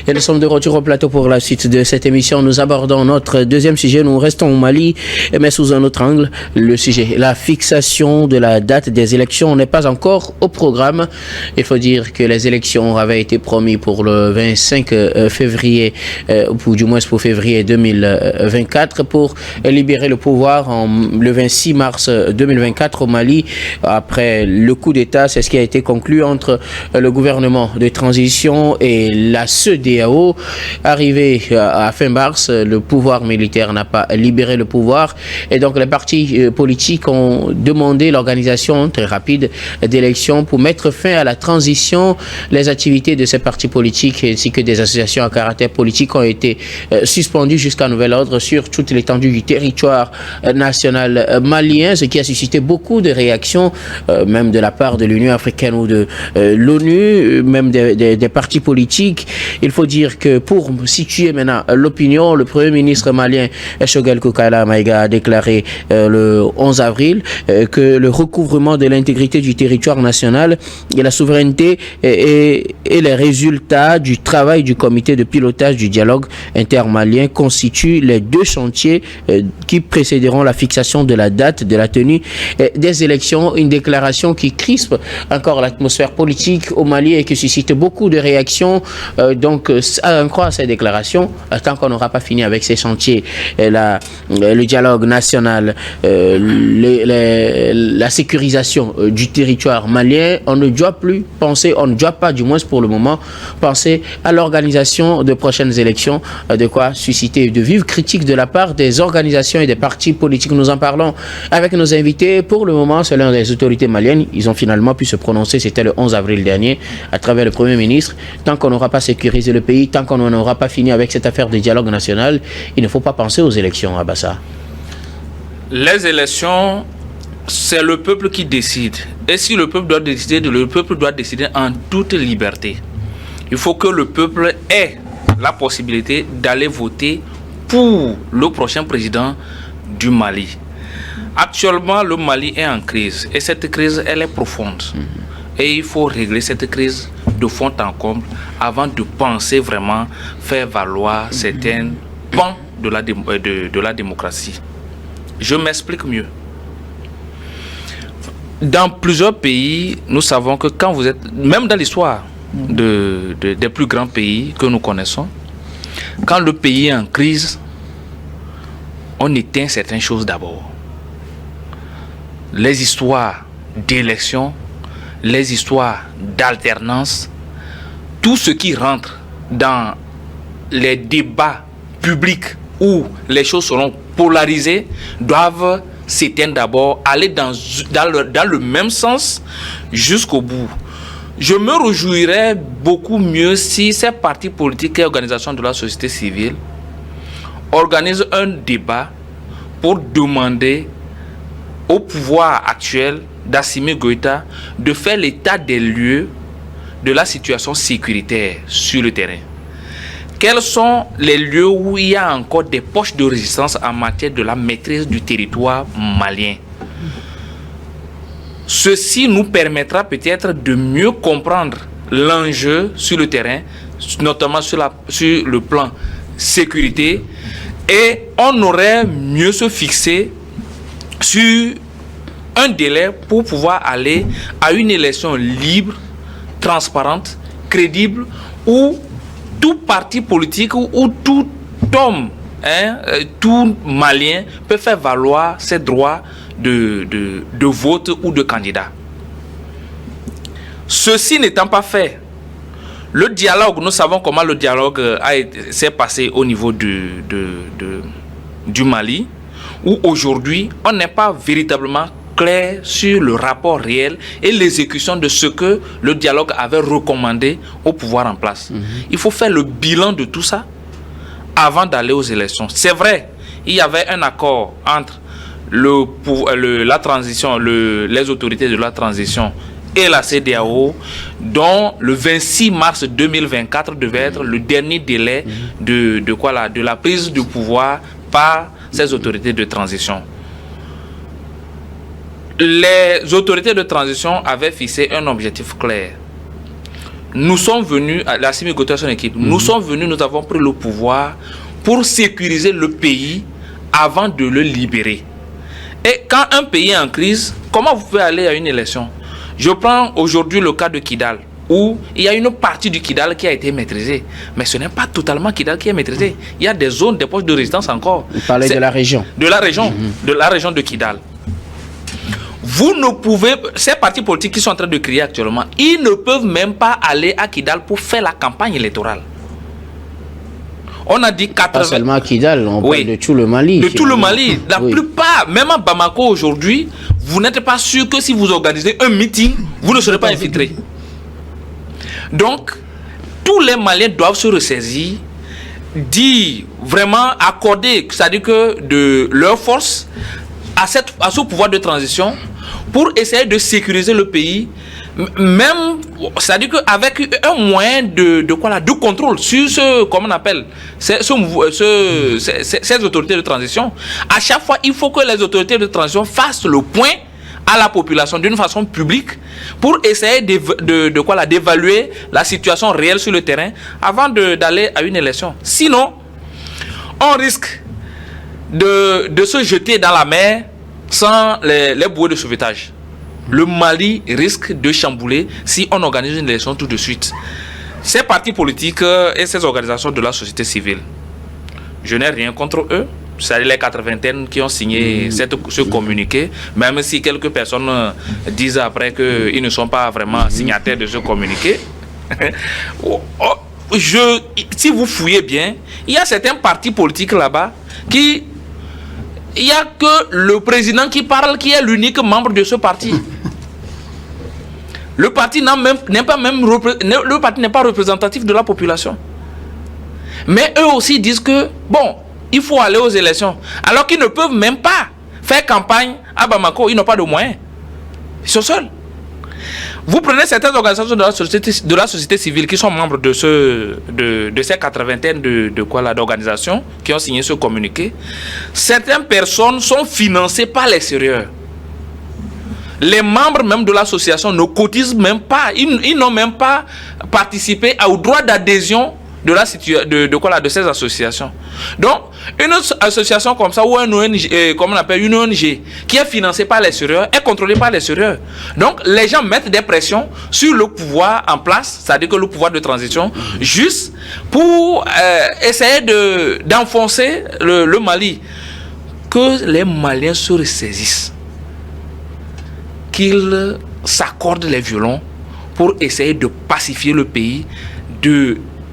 Et nous sommes de retour au plateau pour la suite de cette émission. Nous abordons notre deuxième sujet. Nous restons au Mali, mais sous un autre angle. Le sujet, la fixation de la date des élections n'est pas encore au programme. Il faut dire que les élections avaient été promises pour le 25 février, ou du moins pour février 2024, pour libérer le pouvoir le 26 mars 2024 au Mali. Après le coup d'État, c'est ce qui a été conclu entre le gouvernement de transition et la CEDEAO. Arrivé à fin mars, le pouvoir militaire n'a pas libéré le pouvoir et donc les partis politiques ont demandé l'organisation très rapide d'élections pour mettre fin à la transition. Les activités de ces partis politiques ainsi que des associations à caractère politique ont été suspendues jusqu'à nouvel ordre sur toute l'étendue du territoire national malien, ce qui a suscité beaucoup de réactions, même de la part de l'Union africaine ou de l'ONU, même des partis politiques. Il faut dire que pour situer maintenant l'opinion, le Premier ministre malien Choguel Kukala Maïga a déclaré le 11 avril que le recouvrement de l'intégrité du territoire national et la souveraineté et les résultats du travail du comité de pilotage du dialogue intermalien constituent les deux chantiers qui précéderont la fixation de la date de la tenue des élections. Une déclaration qui crispe encore l'atmosphère politique au Mali et qui suscite beaucoup de réactions. Donc, à en croire à ces déclarations, tant qu'on n'aura pas fini avec ces chantiers, le dialogue national, la sécurisation du territoire malien, on ne doit plus penser, on ne doit pas, du moins pour le moment, penser à l'organisation de prochaines élections, de quoi susciter de vives critiques de la part des organisations et des partis politiques. Nous en parlons avec nos invités. Pour le moment, c'est l'un des autorités maliennes. Ils ont finalement pu se prononcer, c'était le 11 avril dernier, à travers le Premier ministre. Tant qu'on n'aura pas sécurisé le pays, tant qu'on n'aura pas fini avec cette affaire de dialogue national, il ne faut pas penser aux élections, Abassa. Les élections, c'est le peuple qui décide. Et si le peuple doit décider en toute liberté. Il faut que le peuple ait la possibilité d'aller voter pour le prochain président du Mali. Actuellement, le Mali est en crise. Et cette crise, elle est profonde. Et il faut régler cette crise de fond en comble avant de penser vraiment faire valoir certains pans de la démocratie. Je m'explique mieux. Dans plusieurs pays, nous savons que quand vous êtes, même dans l'histoire des plus grands pays que nous connaissons, quand le pays est en crise, on éteint certaines choses d'abord. Les histoires d'élections, les histoires d'alternance, tout ce qui rentre dans les débats publics où les choses seront polarisées doivent s'éteindre d'abord, aller dans le même sens jusqu'au bout. Je me réjouirais beaucoup mieux si ces partis politiques et organisations de la société civile organisent un débat pour demander au pouvoir actuel d'Assimi Goïta de faire l'état des lieux de la situation sécuritaire sur le terrain. Quels sont les lieux où il y a encore des poches de résistance en matière de la maîtrise du territoire malien? Ceci nous permettra peut-être de mieux comprendre l'enjeu sur le terrain, notamment sur le plan sécurité, et on aurait mieux se fixer sur un délai pour pouvoir aller à une élection libre, transparente, crédible, où tout parti politique ou tout homme, tout Malien peut faire valoir ses droits de vote ou de candidat. Ceci n'étant pas fait, le dialogue, nous savons comment le dialogue s'est passé au niveau du Mali, où aujourd'hui on n'est pas véritablement clair sur le rapport réel et l'exécution de ce que le dialogue avait recommandé au pouvoir en place. Il faut faire le bilan de tout ça avant d'aller aux élections. C'est vrai, il y avait un accord entre la transition, les autorités de la transition et la CEDEAO, dont le 26 mars 2024 devait être le dernier délai de la prise du pouvoir par ces autorités de transition. Les autorités de transition avaient fixé un objectif clair. nous sommes venus, Assimi Goïta et son équipe, nous sommes venus, nous avons pris le pouvoir pour sécuriser le pays avant de le libérer. Et quand un pays est en crise, comment vous pouvez aller à une élection? Je prends aujourd'hui le cas de Kidal, où il y a une partie du Kidal qui a été maîtrisée. Mais ce n'est pas totalement Kidal qui est maîtrisé. Il y a des zones, des postes de résistance encore. Vous parlez de la région. De la région, de la région de Kidal. Vous ne pouvez, ces partis politiques qui sont en train de crier actuellement, ils ne peuvent même pas aller à Kidal pour faire la campagne électorale. On a dit 80... Pas seulement à Kidal, on parle de tout le Mali. De tout le Mali. La plupart, même à Bamako aujourd'hui, vous n'êtes pas sûr que si vous organisez un meeting, vous ne serez pas infiltré. Donc, tous les Maliens doivent se ressaisir, dire vraiment accorder, c'est-à-dire que de leur force à ce pouvoir de transition pour essayer de sécuriser le pays, même, c'est-à-dire qu'avec un moyen de contrôle sur ce, comment on appelle, ces autorités de transition. À chaque fois, il faut que les autorités de transition fassent le point à la population d'une façon publique pour essayer d'évaluer la situation réelle sur le terrain avant d'aller à une élection. Sinon, on risque de se jeter dans la mer sans les bouées de sauvetage. Le Mali risque de chambouler si on organise une élection tout de suite. Ces partis politiques et ces organisations de la société civile, je n'ai rien contre eux. C'est les 80 qui ont signé ce communiqué, même si quelques personnes disent après qu'ils ne sont pas vraiment signataires de ce communiqué. Si vous fouillez bien, il y a certains partis politiques là-bas qui... Il n'y a que le président qui parle, qui est l'unique membre de ce parti. Le parti n'est pas représentatif de la population. Mais eux aussi disent que, bon, il faut aller aux élections. Alors qu'ils ne peuvent même pas faire campagne à Bamako, ils n'ont pas de moyens. Ils sont seuls. Vous prenez certaines organisations de la société civile qui sont membres de ces 80 d'organisations qui ont signé ce communiqué. Certaines personnes sont financées par l'extérieur. Les membres même de l'association ne cotisent même pas. Ils n'ont même pas participé au droit d'adhésion de ces associations. Donc, une association comme ça, ou une ONG, comme on appelle une ONG, qui est financée par l'extérieur, est contrôlée par l'extérieur. Donc, les gens mettent des pressions sur le pouvoir en place, c'est-à-dire que le pouvoir de transition, juste pour essayer d'enfoncer le Mali. Que les Maliens se ressaisissent, qu'ils s'accordent les violons pour essayer de pacifier le pays,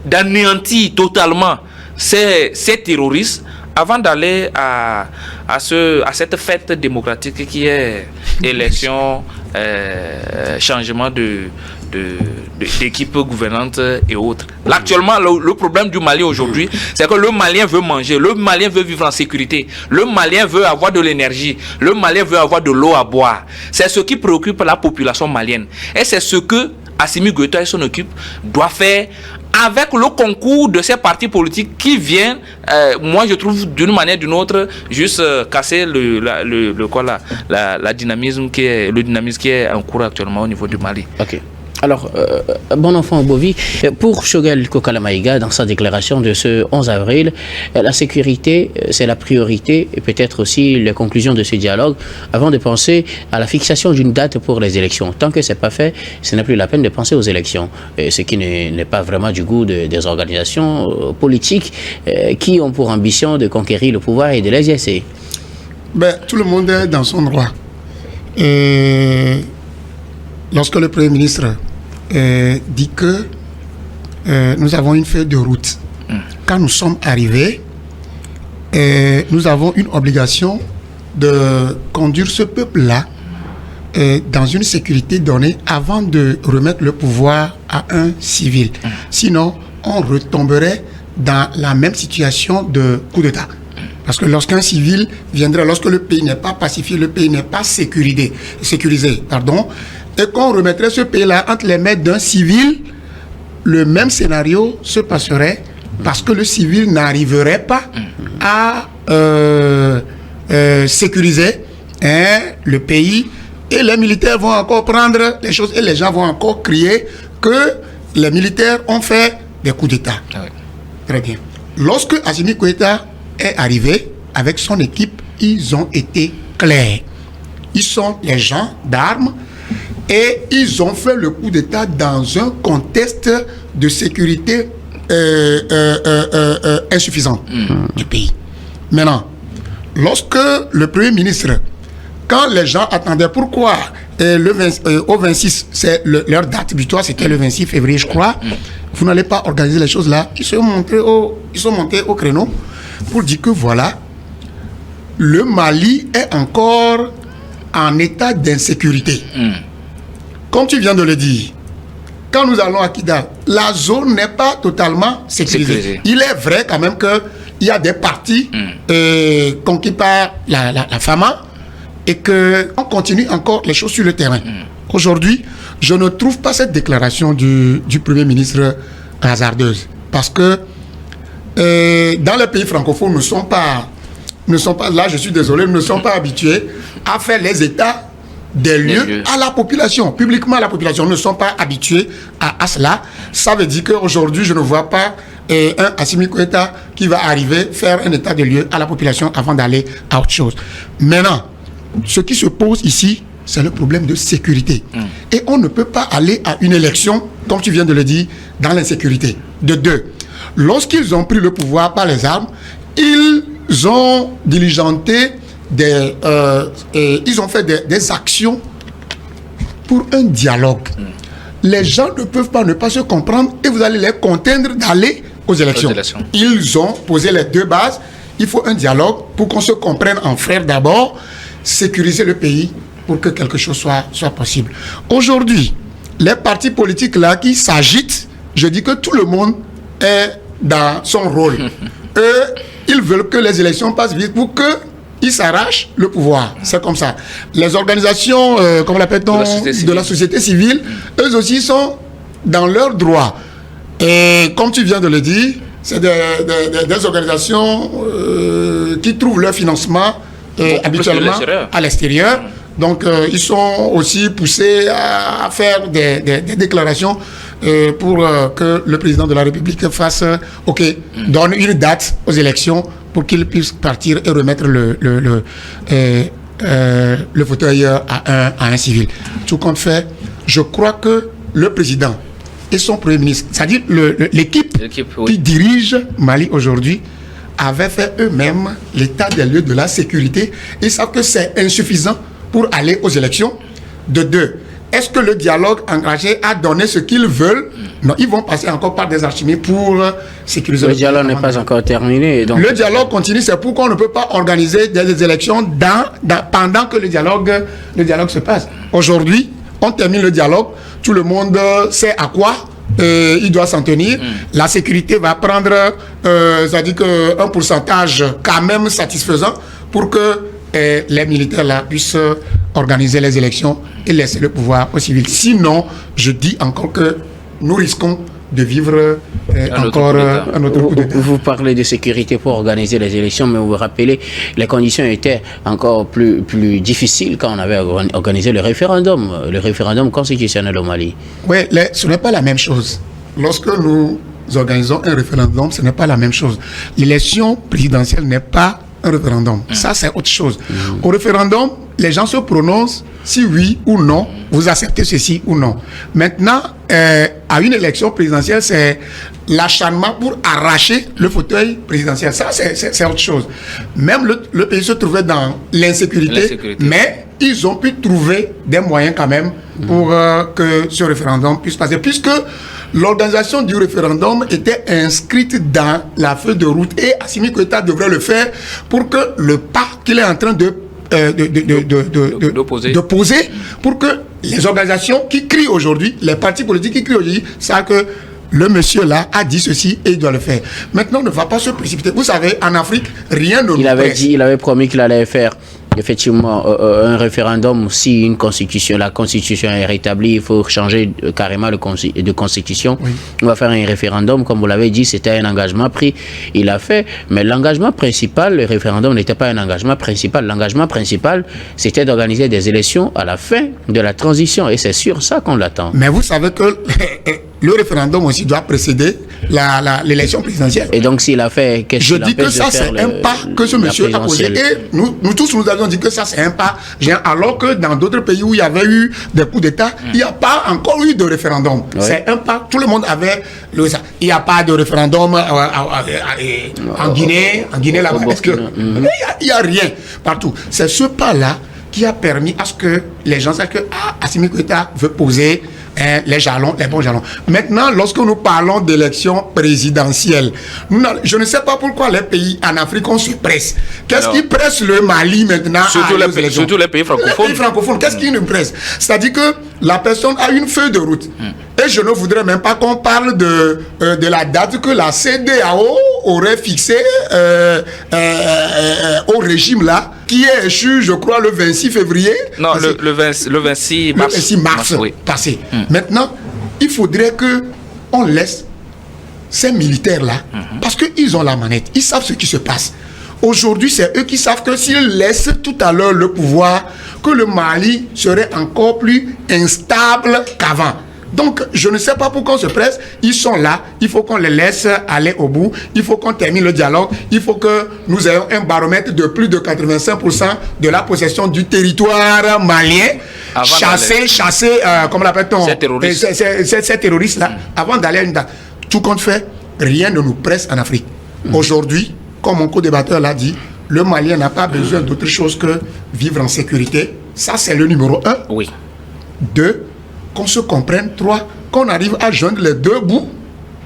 d'anéantir totalement ces terroristes avant d'aller à cette fête démocratique qui est élection, changement d'équipe gouvernante et autres. Là, actuellement, le problème du Mali aujourd'hui, c'est que le Malien veut manger, le Malien veut vivre en sécurité, le Malien veut avoir de l'énergie, le Malien veut avoir de l'eau à boire. C'est ce qui préoccupe la population malienne. Et c'est ce que Assimi Goïta et son équipe doivent faire avec le concours de ces partis politiques qui viennent, moi je trouve d'une manière ou d'une autre, juste casser le dynamisme qui est en cours actuellement au niveau du Mali. Ok. Alors, bon enfant Bovi, pour Choguel Kokala Maïga, dans sa déclaration de ce 11 avril, la sécurité, c'est la priorité et peut-être aussi les conclusions de ce dialogue avant de penser à la fixation d'une date pour les élections. Tant que ce n'est pas fait, ce n'est plus la peine de penser aux élections, ce qui n'est pas vraiment du goût des organisations politiques qui ont pour ambition de conquérir le pouvoir et de l'exercer. Tout le monde est dans son droit. Et lorsque le Premier ministre dit que nous avons une feuille de route, quand nous sommes arrivés, nous avons une obligation de conduire ce peuple-là dans une sécurité donnée avant de remettre le pouvoir à un civil. Sinon, on retomberait dans la même situation de coup d'État. Parce que lorsqu'un civil viendrait, lorsque le pays n'est pas pacifié, le pays n'est pas sécurisé, et qu'on remettrait ce pays-là entre les mains d'un civil, le même scénario se passerait parce que le civil n'arriverait pas à sécuriser le pays, et les militaires vont encore prendre les choses et les gens vont encore crier que les militaires ont fait des coups d'État. Ah oui. Très bien. Lorsque Assimi Goïta est arrivé avec son équipe, ils ont été clairs. Ils sont les gens d'armes et ils ont fait le coup d'État dans un contexte de sécurité insuffisante du pays. Maintenant, lorsque le Premier ministre, quand les gens attendaient pourquoi au 26, c'est leur date butoir, c'était le 26 février, je crois, vous n'allez pas organiser les choses là, ils sont montés au créneau pour dire que voilà, le Mali est encore en état d'insécurité. Comme tu viens de le dire, quand nous allons à Kidal, la zone n'est pas totalement sécurisée. Il est vrai quand même qu'il y a des parties conquis par la FAMA et qu'on continue encore les choses sur le terrain. Aujourd'hui, je ne trouve pas cette déclaration du Premier ministre hasardeuse. Parce que dans les pays francophones, nous ne sommes pas, là je suis désolé, nous ne sommes pas habitués à faire les états des lieux à la population, publiquement à la population. Nous ne sommes pas habitués à cela. Ça veut dire qu'aujourd'hui, je ne vois pas un Assimi Goïta qui va arriver faire un état de lieu à la population avant d'aller à autre chose. Maintenant, ce qui se pose ici, c'est le problème de sécurité. Et on ne peut pas aller à une élection, comme tu viens de le dire, dans l'insécurité. De deux, lorsqu'ils ont pris le pouvoir par les armes, ils ont diligenté ils ont fait des actions pour un dialogue. Les gens ne peuvent pas ne pas se comprendre et vous allez les contraindre d'aller aux élections. Ils ont posé les deux bases. Il faut un dialogue pour qu'on se comprenne en frères d'abord, sécuriser le pays pour que quelque chose soit possible. Aujourd'hui, les partis politiques là qui s'agitent, je dis que tout le monde est dans son rôle. Eux, ils veulent que les élections passent vite pour qu'ils s'arrachent le pouvoir. C'est comme ça. Les organisations, comment l'appelle-t-on, de la société civile, eux aussi sont dans leurs droits. Et comme tu viens de le dire, c'est des organisations qui trouvent leur financement habituellement à l'extérieur. Donc, ils sont aussi poussés à faire des déclarations pour que le président de la République fasse, donne une date aux élections pour qu'il puisse partir et remettre le fauteuil à un civil. Tout compte fait, je crois que le président et son premier ministre, c'est-à-dire l'équipe qui dirige Mali aujourd'hui, avaient fait eux-mêmes l'état des lieux de la sécurité et savent que c'est insuffisant pour aller aux élections. De deux, est-ce que le dialogue engagé a donné ce qu'ils veulent? Non, ils vont passer encore par des archimées pour sécuriser le dialogue n'est pas encore terminé. Donc le dialogue continue, c'est pourquoi on ne peut pas organiser des élections pendant que le dialogue se passe. Aujourd'hui, on termine le dialogue, tout le monde sait à quoi il doit s'en tenir. La sécurité va prendre c'est-à-dire un pourcentage quand même satisfaisant pour que les militaires là puissent organiser les élections et laisser le pouvoir aux civils. Sinon, je dis encore que nous risquons de vivre encore un autre coup d'État. Vous parlez de sécurité pour organiser les élections, mais vous vous rappelez, les conditions étaient encore plus difficiles quand on avait organisé le référendum constitutionnel au Mali. Oui, ce n'est pas la même chose. Lorsque nous organisons un référendum, ce n'est pas la même chose. L'élection présidentielle n'est pas un référendum. Ça, c'est autre chose. Au référendum, les gens se prononcent si oui ou non, vous acceptez ceci ou non. Maintenant, à une élection présidentielle, c'est l'acharnement pour arracher le fauteuil présidentiel. Ça, c'est autre chose. Même le pays se trouvait dans l'insécurité, mais ils ont pu trouver des moyens quand même pour que ce référendum puisse passer. Puisque l'organisation du référendum était inscrite dans la feuille de route et Assimi Goïta devrait le faire pour que le pas qu'il est en train de poser pour que les organisations qui crient aujourd'hui, les partis politiques qui crient aujourd'hui, savent que le monsieur là a dit ceci et il doit le faire. Maintenant, on ne va pas se précipiter. Vous savez, en Afrique, rien ne nous presse. Il avait promis qu'il allait faire effectivement, un référendum, si la constitution est rétablie, il faut changer carrément de constitution. Oui. On va faire un référendum, comme vous l'avez dit, c'était un engagement pris. Il a fait, mais l'engagement principal, le référendum n'était pas un engagement principal. L'engagement principal, c'était d'organiser des élections à la fin de la transition. Et c'est sur ça qu'on l'attend. Mais vous savez que le référendum aussi doit précéder l'élection présidentielle. Et donc, s'il a fait... Je dis que ça, c'est un pas que ce monsieur a posé. Et nous tous, nous avions dit que ça, c'est un pas. Alors que dans d'autres pays où il y avait eu des coups d'État, il n'y a pas encore eu de référendum. Ouais. C'est un pas. Tout le monde avait... Il n'y a pas de référendum en Guinée. En Guinée, là-bas. Il n'y a rien partout. C'est ce pas-là qui a permis à ce que les gens sachent que Assimi Goïta veut poser les bons jalons. Maintenant, lorsque nous parlons d'élections présidentielles, je ne sais pas pourquoi les pays en Afrique, on se presse. Qu'est-ce qui presse le Mali maintenant? Surtout les pays francophones. Les pays francophones, qu'est-ce qui nous presse? C'est-à-dire que la personne a une feuille de route. Et je ne voudrais même pas qu'on parle de la date que la CEDEAO aurait fixée au régime là, qui est échu, je crois, le 26 février. Non, le 26 mars. Le 26 mars passé. Maintenant, il faudrait qu'on laisse ces militaires-là, parce qu'ils ont la manette, ils savent ce qui se passe. Aujourd'hui, c'est eux qui savent que s'ils laissent tout à l'heure le pouvoir, que le Mali serait encore plus instable qu'avant. Donc, je ne sais pas pourquoi on se presse. Ils sont là. Il faut qu'on les laisse aller au bout. Il faut qu'on termine le dialogue. Il faut que nous ayons un baromètre de plus de 85% de la possession du territoire malien. Chasser, comment l'appelle-t-on? Ces terroristes-là, avant d'aller à une date. Tout compte fait, rien ne nous presse en Afrique. Aujourd'hui, comme mon co-débatteur l'a dit, le Malien n'a pas besoin d'autre chose que vivre en sécurité. Ça, c'est le numéro 1. Oui. 2, qu'on se comprenne. 3, qu'on arrive à joindre les deux bouts,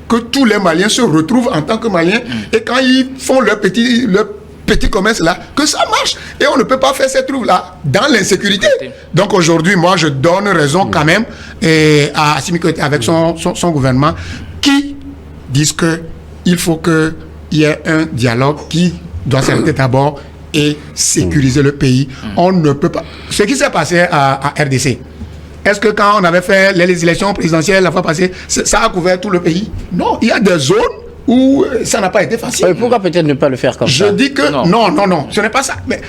que tous les Maliens se retrouvent en tant que Maliens. Et quand ils font leur petit commerce là, que ça marche. Et on ne peut pas faire ces trous-là dans l'insécurité. Donc aujourd'hui, moi, je donne raison quand même à Assimi Goïta avec son gouvernement qui disent qu'il faut qu'il y ait un dialogue qui doit s'arrêter d'abord et sécuriser le pays. On ne peut pas... Ce qui s'est passé à RDC, est-ce que quand on avait fait les élections présidentielles la fois passée, ça a couvert tout le pays? Non, il y a des zones où ça n'a pas été facile. Oui, pourquoi peut-être ne pas le faire comme ça? Je dis que non, ce n'est pas ça. Mais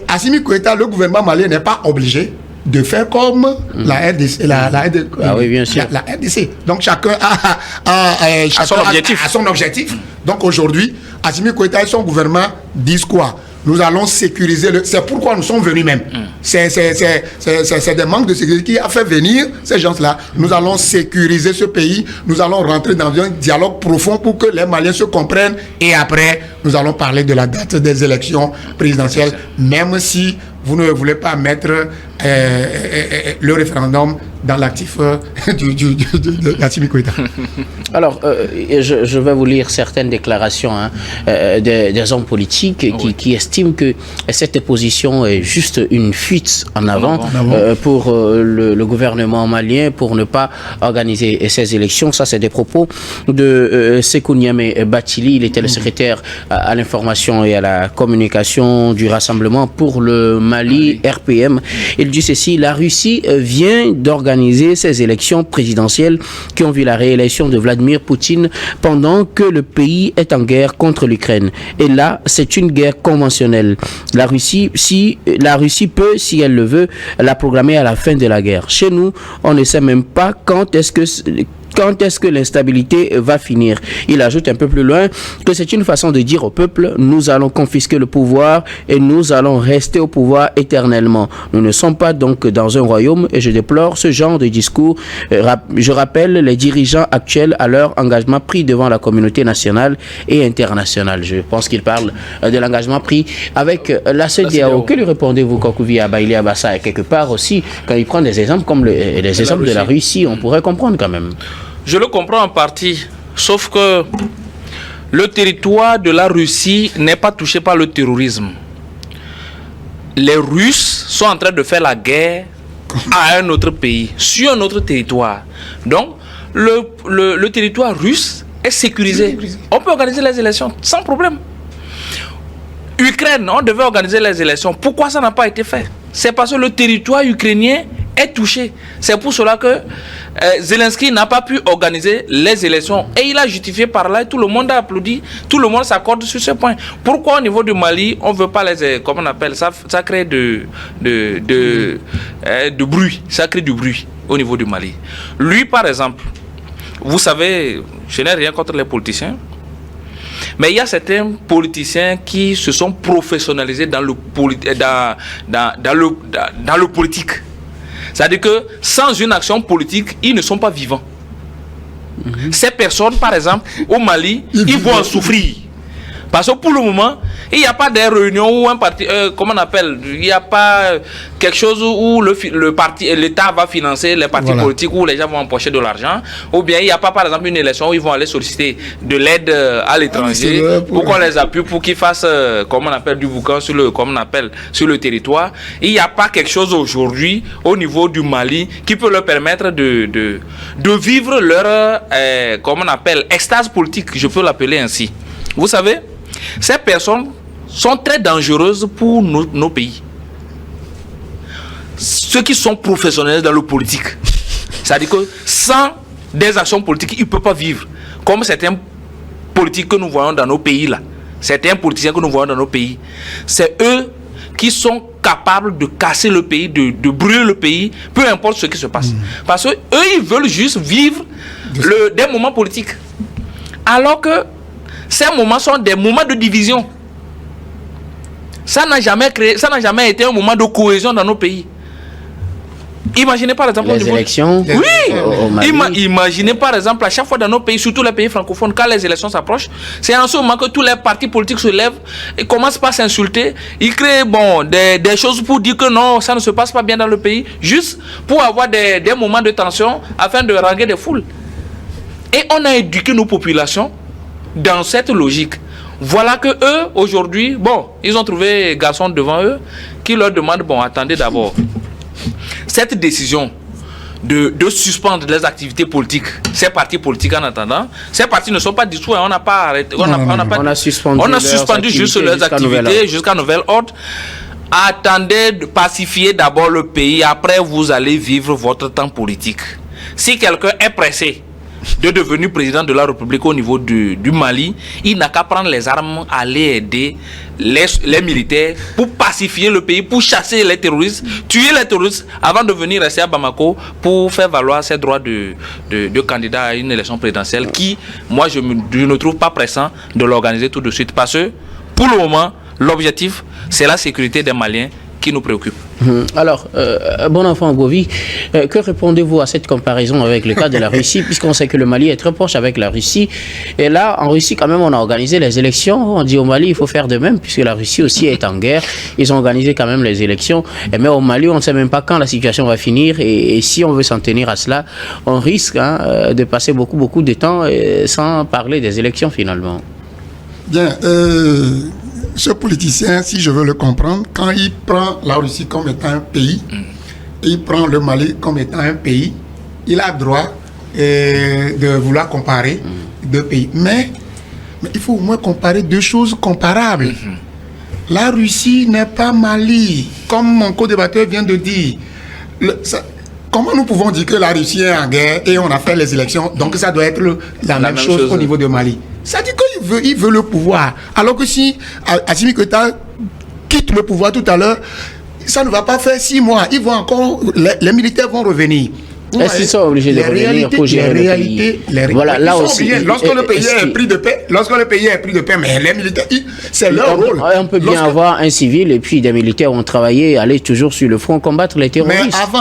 Assimi Goïta, le gouvernement malien n'est pas obligé de faire comme la RDC. Oui, bien sûr. La RDC. Donc chacun a son objectif. Donc aujourd'hui, Assimi Goïta et son gouvernement disent quoi? Nous allons sécuriser c'est pourquoi nous sommes venus même. C'est des manques de sécurité qui a fait venir ces gens-là. Nous allons sécuriser ce pays. Nous allons rentrer dans un dialogue profond pour que les Maliens se comprennent. Et après, nous allons parler de la date des élections présidentielles. Même si vous ne voulez pas mettre le référendum dans l'actif d'Assimi Goïta. Alors, je vais vous lire certaines déclarations des hommes politiques qui estiment que cette position est juste une fuite en avant pour le gouvernement malien pour ne pas organiser ces élections. Ça, c'est des propos de Sékou Niamé Bathily. Il était le secrétaire à l'information et à la communication du Rassemblement pour le Mali, RPM. Il dit ceci: la Russie vient d'organiser ces élections présidentielles qui ont vu la réélection de Vladimir Poutine pendant que le pays est en guerre contre l'Ukraine. Et là, c'est une guerre conventionnelle. La Russie peut, si elle le veut, la programmer à la fin de la guerre. Chez nous, on ne sait même pas quand est-ce que l'instabilité va finir. Il ajoute un peu plus loin que c'est une façon de dire au peuple: nous allons confisquer le pouvoir et nous allons rester au pouvoir éternellement. Nous ne sommes pas donc dans un royaume et je déplore ce genre de discours. Je rappelle les dirigeants actuels à leur engagement pris devant la communauté nationale et internationale. Je pense qu'il parle de l'engagement pris avec la CEDEAO. Que lui répondez-vous, Kokuvi Abaili Abassa? Et quelque part aussi, quand il prend des exemples comme les exemples de la Russie, on pourrait comprendre quand même. Je le comprends en partie, sauf que le territoire de la Russie n'est pas touché par le terrorisme. Les Russes sont en train de faire la guerre à un autre pays, sur un autre territoire. Donc, le territoire russe est sécurisé. On peut organiser les élections sans problème. Ukraine, on devait organiser les élections. Pourquoi ça n'a pas été fait? C'est parce que le territoire ukrainien est touché. C'est pour cela que Zelensky n'a pas pu organiser les élections. Et il a justifié par là, et tout le monde a applaudi, tout le monde s'accorde sur ce point. Pourquoi au niveau du Mali, on ne veut pas les... Comment on appelle ça? Ça crée de bruit. Ça crée du bruit au niveau du Mali. Lui, par exemple, vous savez, je n'ai rien contre les politiciens, mais il y a certains politiciens qui se sont professionnalisés dans le politique. C'est-à-dire que sans une action politique, ils ne sont pas vivants. Ces personnes, par exemple, au Mali, ils vont en souffrir. Parce que pour le moment, il n'y a pas de réunion où un parti, comment on appelle, il n'y a pas quelque chose où le parti, l'État va financer les partis politiques, où les gens vont empocher de l'argent, ou bien il n'y a pas, par exemple, une élection où ils vont aller solliciter de l'aide à l'étranger pour qu'on les appuie, pour qu'ils fassent, comment on appelle, du boucan sur le territoire. Il n'y a pas quelque chose aujourd'hui au niveau du Mali qui peut leur permettre de vivre leur, comment on appelle, extase politique, je peux l'appeler ainsi. Vous savez, ces personnes sont très dangereuses pour nos pays. Ceux qui sont professionnels dans le politique. C'est-à-dire que sans des actions politiques, ils ne peuvent pas vivre. Comme certains politiques que nous voyons dans nos pays là. Certains politiciens que nous voyons dans nos pays. C'est eux qui sont capables de casser le pays, de brûler le pays, peu importe ce qui se passe. Parce qu'eux, ils veulent juste vivre des moments politiques. Alors que ces moments sont des moments de division. Ça n'a jamais été un moment de cohésion dans nos pays. Imaginez par exemple les élections. Oui. Imaginez par exemple à chaque fois dans nos pays, surtout les pays francophones, quand les élections s'approchent, c'est en ce moment que tous les partis politiques se lèvent et commencent par s'insulter. Ils créent des choses pour dire que non, ça ne se passe pas bien dans le pays, juste pour avoir des moments de tension afin de haranguer des foules. Et on a éduqué nos populations dans cette logique. Voilà que eux, aujourd'hui, ils ont trouvé garçon devant eux qui leur demande, attendez d'abord. Cette décision de suspendre les activités politiques, ces partis politiques en attendant, ces partis ne sont pas dissous, on n'a pas arrêté, on a suspendu juste leurs activités jusqu'à nouvel ordre. Attendez de pacifier d'abord le pays, après vous allez vivre votre temps politique. Si quelqu'un est pressé de devenir président de la République au niveau du Mali, il n'a qu'à prendre les armes, aller aider les militaires pour pacifier le pays, pour chasser les terroristes, tuer les terroristes avant de venir rester à Bamako pour faire valoir ses droits de candidat à une élection présidentielle qui, moi, je ne trouve pas pressant de l'organiser tout de suite parce que, pour le moment, l'objectif, c'est la sécurité des Maliens qui nous préoccupe. Alors, bon enfant Govi, que répondez-vous à cette comparaison avec le cas de la Russie, puisqu'on sait que le Mali est très proche avec la Russie, et là, en Russie, quand même, on a organisé les élections, on dit au Mali, il faut faire de même, puisque la Russie aussi est en guerre, ils ont organisé quand même les élections, mais au Mali, on ne sait même pas quand la situation va finir, et si on veut s'en tenir à cela, on risque de passer beaucoup de temps sans parler des élections finalement. Bien, ce politicien, si je veux le comprendre, quand il prend la Russie comme étant un pays, et il prend le Mali comme étant un pays, il a droit de vouloir comparer deux pays. Mais il faut au moins comparer deux choses comparables. La Russie n'est pas Mali, comme mon co-débatteur vient de dire. Comment nous pouvons dire que la Russie est en guerre et on a fait les élections, donc ça doit être la même chose au niveau de Mali? Ça dit qu'il veut le pouvoir. Alors que si Assimi Goïta quitte le pouvoir tout à l'heure, ça ne va pas faire 6 mois. Ils vont encore, les militaires vont revenir. Est-ce qu'ils sont obligés de revenir pour gérer le pays? Voilà, là aussi. Lorsque le pays est pris de paix, mais les militaires, c'est leur rôle. On peut bien avoir un civil et puis des militaires ont travaillé, aller toujours sur le front, combattre les terroristes. Mais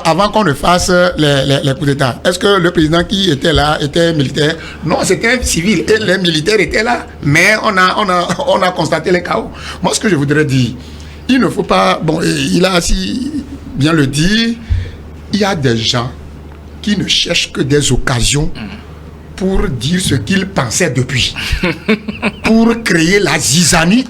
avant qu'on ne fasse les coups d'État, est-ce que le président qui était là était militaire? Non, c'était un civil et les militaires étaient là. Mais on a constaté les chaos. Moi, ce que je voudrais dire, il ne faut pas... il a si bien le dit. Il y a des gens qui ne cherchent que des occasions pour dire ce qu'ils pensaient depuis. Pour créer la zizanie.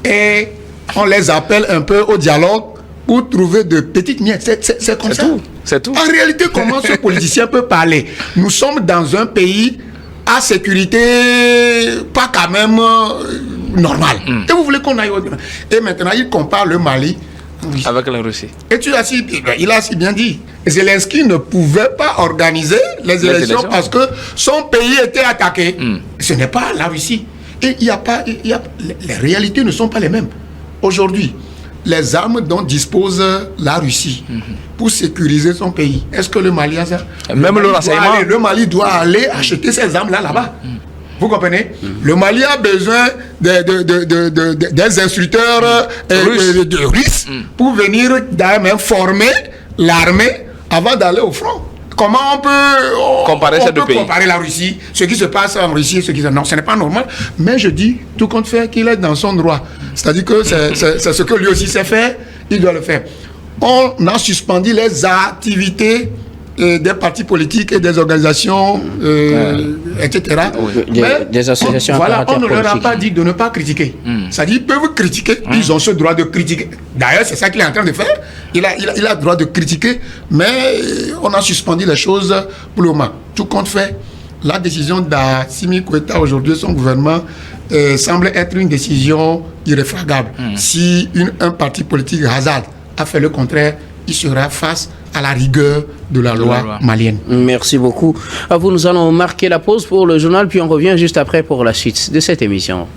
Et on les appelle un peu au dialogue pour trouver de petites miettes. C'est comme ça. C'est tout. En réalité, comment ce politicien peut parler? Nous sommes dans un pays à sécurité, pas quand même normal. Et vous voulez qu'on aille au-delà. Et maintenant, il compare le Mali avec la Russie. Et il a si bien dit. Zelensky ne pouvait pas organiser les élections parce que son pays était attaqué. Ce n'est pas la Russie. Et les réalités ne sont pas les mêmes. Aujourd'hui, les armes dont dispose la Russie pour sécuriser son pays, est-ce que le Mali a ça? Même le renseignement. Le Mali doit aller acheter ces armes-là là-bas. Vous comprenez? Le Mali a besoin des instructeurs russes pour venir même former l'armée avant d'aller au front. Comment on peut comparer la Russie, ce qui se passe en Russie, non, ce n'est pas normal. Mais je dis, tout compte fait, qu'il est dans son droit. C'est-à-dire que c'est ce que lui aussi sait faire, il doit le faire. On a suspendu les activités des partis politiques et des organisations, etc. Des associations. Voilà, on ne leur a pas dit de ne pas critiquer. C'est-à-dire qu'ils peuvent critiquer, ils ont ce droit de critiquer. D'ailleurs, c'est ça qu'il est en train de faire. Il a le droit de critiquer, mais on a suspendu les choses pour le moment. Tout compte fait, la décision d'Assimi Goïta aujourd'hui, son gouvernement, semble être une décision irréfragable. Si un parti politique hasard a fait le contraire, il sera face à la rigueur de la loi malienne. Merci beaucoup. À vous, nous allons marquer la pause pour le journal, puis on revient juste après pour la suite de cette émission.